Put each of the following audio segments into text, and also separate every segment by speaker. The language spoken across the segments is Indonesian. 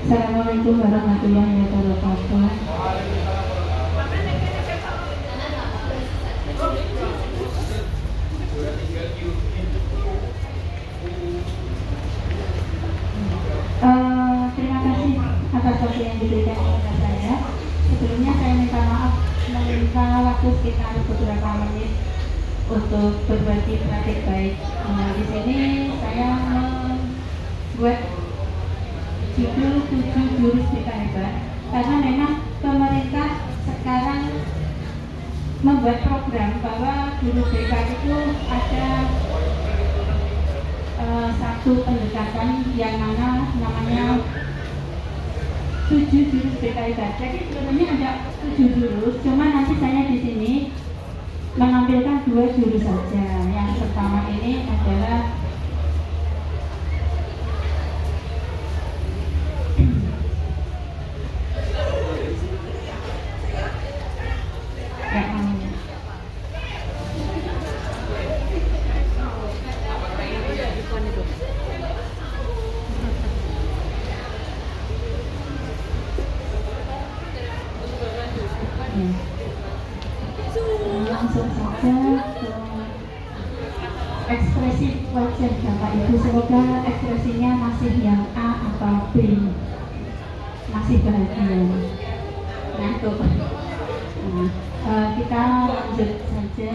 Speaker 1: Assalamualaikum warahmatullahi wabarakatuh. Terima kasih atas waktu yang diberikan kepada saya. Sebelumnya saya minta maaf meminta waktu sekitar beberapa menit untuk berbagi praktik baik. Di sini saya membuat judul 7 jurus BK hebat karena memang pemerintah sekarang membuat program bahwa guru BK itu ada satu pendekatan yang mana namanya 7 jurus BK hebat. Jadi sebenarnya ada 7 jurus, cuma nanti saya di sini menampilkan 2 jurus saja. Yang pertama ini adalah langsung saja ke ekspresi wajah Bapak Ibu. Semoga ekspresinya masih yang A atau B, masih bahagia. Ngantuk. Kita lanjut saja.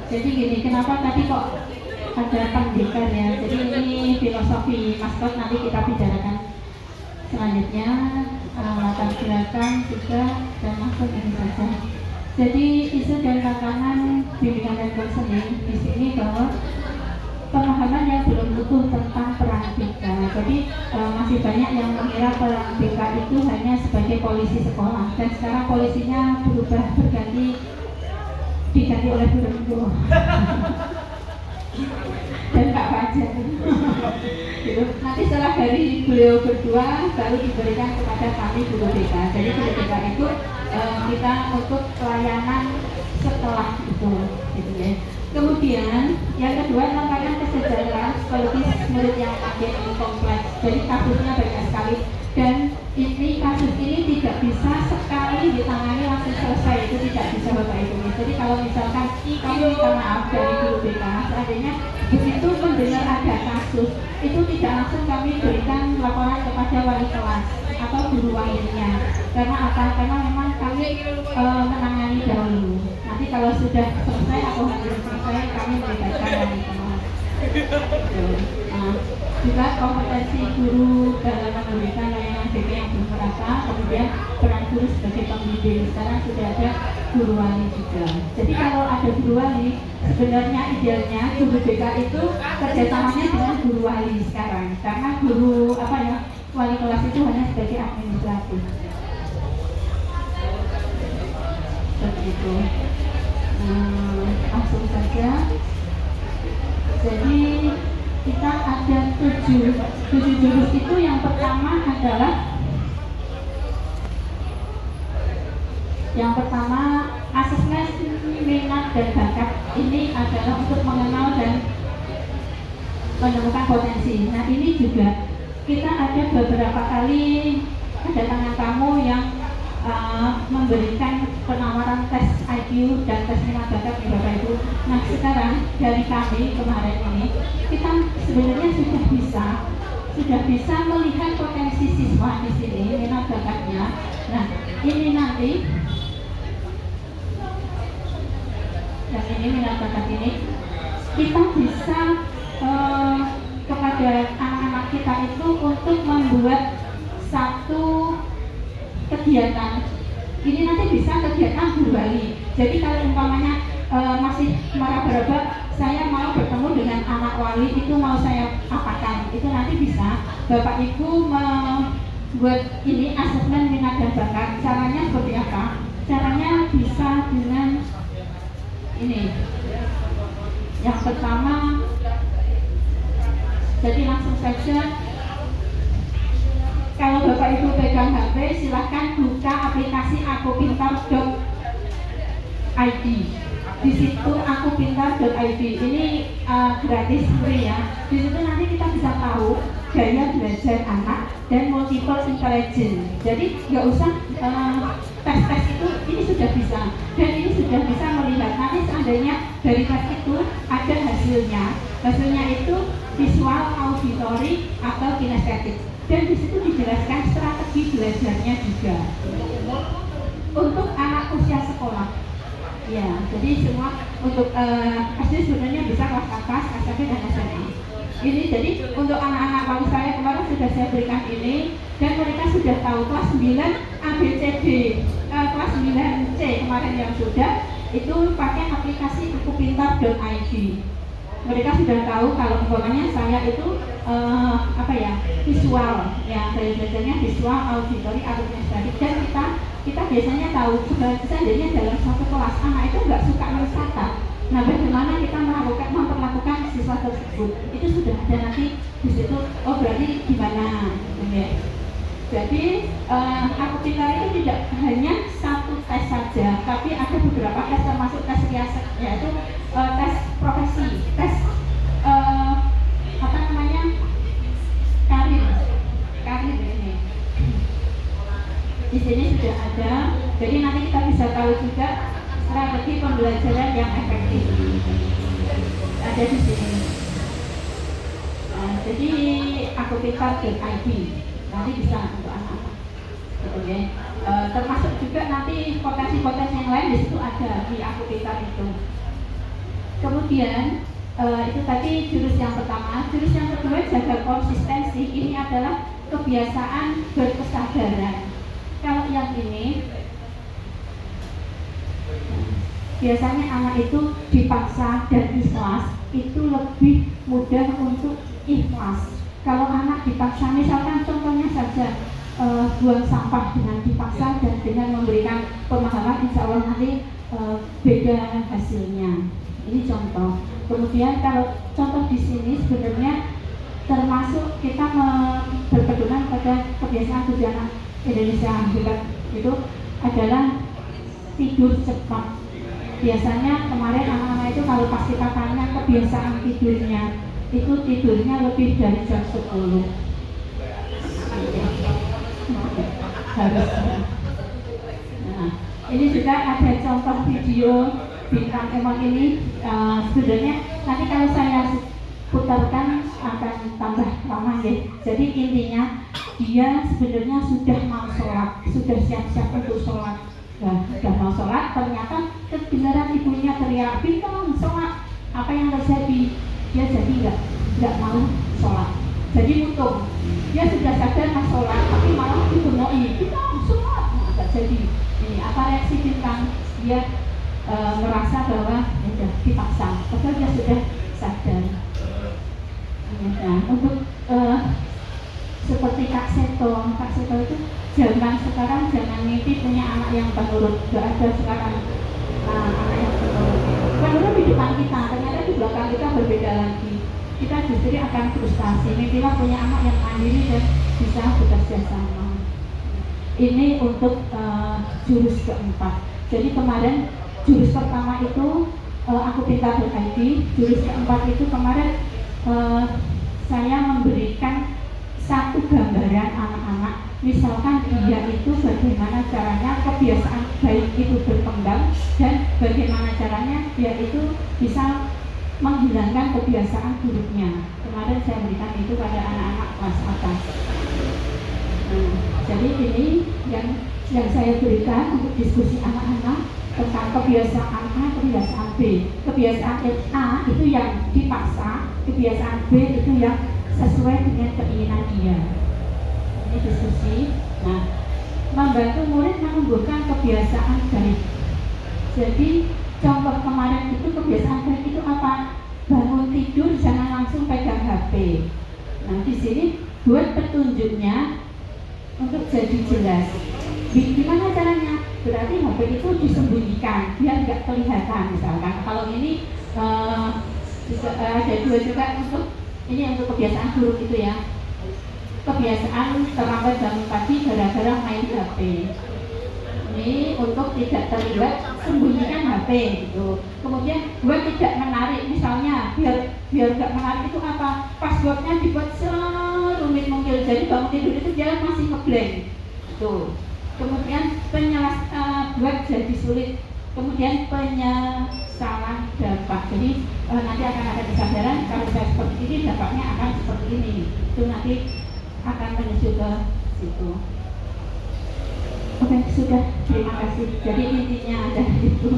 Speaker 1: Jadi gini, kenapa tadi kok ada pendidikan ya? Jadi ini filosofi maskot, nanti kita bicarakan selanjutnya. Latar belakang juga, dan langsung ini saja. Jadi isu dan tantangan bimbingan dan konseling di sini bahwa pemahaman yang belum utuh tentang peran BK. Jadi masih banyak yang mengira peran BK itu hanya sebagai polisi sekolah, dan sekarang polisinya berubah diganti oleh guru dan Kak Fajar. Gitu. Nanti setelah dari beliau berdua baru diberikan kepada kami guru BK. Jadi guru BK itu kita untuk pelayanan setelah itu, gitu ya. Kemudian yang kedua rangkaian kesejahteraan psikologis murid yang makin kompleks. Jadi kasusnya banyak sekali, dan ini kasus ini tidak bisa sekali ditangani langsung selesai, itu tidak bisa Bapak Ibu. Jadi kalau misalkan kami minta maaf dari guru BK, seandainya begitu mendengar ada kasus, itu tidak langsung kami berikan laporan kepada wali kelas atau guru lainnya. Karena apa? Karena memang kami menangani dahulu. Nanti kalau sudah selesai atau hampir selesai, kami melibatkan wali kelas. Juga kompetensi guru dalam memberikan layanan BK yang belum merata, kemudian peran guru sebagai pembimbing. Sekarang sudah ada guru wali juga. Jadi kalau ada guru wali, sebenarnya idealnya guru BK itu kerjasamanya dengan guru wali sekarang, karena guru wali kelas itu hanya sebagai administratif. Seperti itu. Langsung saja. Jadi kita ada 7 jurus itu. Yang pertama adalah asesmen minat dan bakat. Ini adalah untuk mengenal dan menemukan potensi. Nah, ini juga kita ada beberapa kali kedatangan tamu yang memberikan penawaran tes IQ dan tes minat bakat nih Bapak Ibu. Nah, sekarang dari kami kemarin ini kita sebenarnya sudah bisa melihat potensi siswa di sini, minat bakatnya. Nah, ini nanti yang ini minat bakat ini kita bisa kepada anak-anak kita itu untuk membuat satu kegiatan. Ini nanti bisa kegiatan guru wali. Jadi kalau umpamanya masih meraba-raba, saya mau bertemu dengan anak wali, itu mau saya apakan, itu nanti bisa Bapak Ibu membuat ini asesmen minat dan bakat. Caranya seperti apa? Caranya bisa dengan ini. Yang pertama, jadi langsung saja, kalau Bapak Ibu pegang HP, silahkan buka aplikasi akupintar.id. Di situ akupintar.id ini gratis, free ya. Di situ nanti kita bisa tahu gaya belajar anak dan multiple intelligence. Jadi nggak usah tes-tes itu, ini sudah bisa, dan ini sudah bisa melihat nanti seandainya dari tes itu ada hasilnya itu visual, auditory atau kinestetik, dan di situ dijelaskan strategi belajarnya juga untuk anak usia sekolah. Ya, jadi semua untuk SD sebenarnya bisa kelas atas, SMP dan SMA. Ini jadi untuk anak-anak wali saya kemarin sudah saya berikan ini, dan mereka sudah tahu kelas 9 ABCD, kelas 9C kemarin yang sudah itu pakai aplikasi bukupintar.id. Mereka sudah tahu kalau umpamanya saya itu visual, ya belajarnya visual, auditory atau kinestetik, dan kita biasanya tahu seandainya dalam satu kelas anak itu nggak suka mencatat. Nah, bagaimana kita memperlakukan siswa tersebut itu sudah ada nanti di situ. Oh, berarti gimana? Ya. Jadi aku pintar itu tidak hanya satu tes saja, tapi ada beberapa tes termasuk tes riaset, yaitu tes profesi, tes karir ini. Di sini sudah ada, jadi nanti kita bisa tahu juga strategi pembelajaran yang efektif. Ada di sini. Jadi aku pintar.id nanti bisa untuk anak-anak, gitu ya. Termasuk juga nanti potensi-potensi yang lain di situ ada di aku pintar itu. Kemudian itu tadi jurus yang pertama. Jurus yang kedua, jaga konsistensi. Ini adalah kebiasaan berkesadaran. Kalau yang ini biasanya anak itu dipaksa dan ikhlas, itu lebih mudah untuk ikhlas. Kalau anak dipaksa, misalkan contohnya saja buang sampah dengan dipaksa dan dengan memberikan pemahaman, insya Allah nanti beda hasilnya. Ini contoh. Kemudian kalau contoh di sini sebenarnya termasuk kita berpedoman pada kebiasaan anak Indonesia hebat itu adalah tidur cepat. Biasanya kemarin anak-anak itu kalau pas kita tanya kebiasaan tidurnya, itu tidurnya lebih dari jam 10 harusnya. Nah, ini juga ada contoh video bintang emang ini sebenarnya nanti kalau saya putarkan akan tambah lama ya. Jadi intinya dia sebenarnya sudah mau sholat, sudah siap-siap untuk sholat. Nah, sudah mau sholat, ternyata kedengaran ibunya teriak, "Bintang, sholat!" Apa yang terjadi? Dia jadi nggak mau sholat. Jadi mutung. Dia sudah sadar mau sholat, tapi malah dibengoi, "Bintang, sholat!" Nah, nggak jadi. Ini apa reaksi Bintang? Dia merasa bahwa sudah dipaksa, padahal dia sudah sadar. Nah, untuk seperti Kak Seto itu zaman sekarang jangan mimpi punya anak yang penurut. Gak ada sekarang anak yang penurut di depan kita, ternyata di belakang kita berbeda lagi. Kita justru akan frustasi. Mimpilah punya anak yang mandiri dan bisa bekerja sama. Ini untuk jurus keempat. Jadi kemarin jurus pertama itu aku pintar.id, jurus keempat itu kemarin saya memberikan satu gambaran anak-anak, misalkan dia itu bagaimana caranya kebiasaan baik itu berkembang dan bagaimana caranya dia itu bisa menghilangkan kebiasaan buruknya. Kemarin saya berikan itu pada anak-anak kelas atas. Jadi ini yang saya berikan untuk diskusi anak-anak tentang kebiasaan A, kebiasaan B. Kebiasaan A itu yang dipaksa, kebiasaan B itu yang sesuai dengan keinginan dia. Ini diskusi. Nah, membantu murid menumbuhkan kebiasaan baik. Jadi contoh kemarin itu kebiasaan baik itu apa? Bangun tidur jangan langsung pegang HP. Nah, di sini buat petunjuknya untuk jadi jelas. Gimana caranya? Berarti HP itu disembunyikan biar nggak kelihatan. Misalkan kalau ini ada dua juga untuk ini untuk kebiasaan buruk itu ya. Kebiasaan terlambat bangun pagi gara-gara main HP. Ini untuk tidak terlibat, sembunyikan HP gitu. Kemudian buat tidak menarik, misalnya biar nggak menarik itu apa? Passwordnya dibuat serumit tidur. Jadi bangun tidur itu dia masih ngeblank tuh. Kemudian buat jadi sulit, kemudian penyesalan dampak. Jadi nanti akan ada kesadaran kalau saya seperti ini dampaknya akan seperti ini. Itu nanti akan menuju ke situ. Oke, sudah, terima kasih. Jadi intinya ada itu.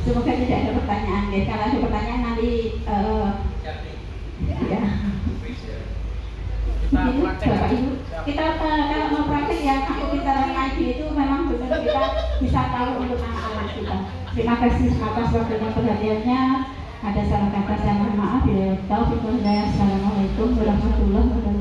Speaker 1: Semoga tidak ada pertanyaan, guys. Kalau ada pertanyaan nanti ya. Ini Bapak Ibu, kita kalau mau praktik yang aku kita ngaji itu memang benar kita bisa tahu untuk anak-anak kita. Terima kasih atas waktu dan perhatiannya. Ada salah kata saya mohon maaf. Bila tahu, assalamualaikum warahmatullahi wabarakatuh.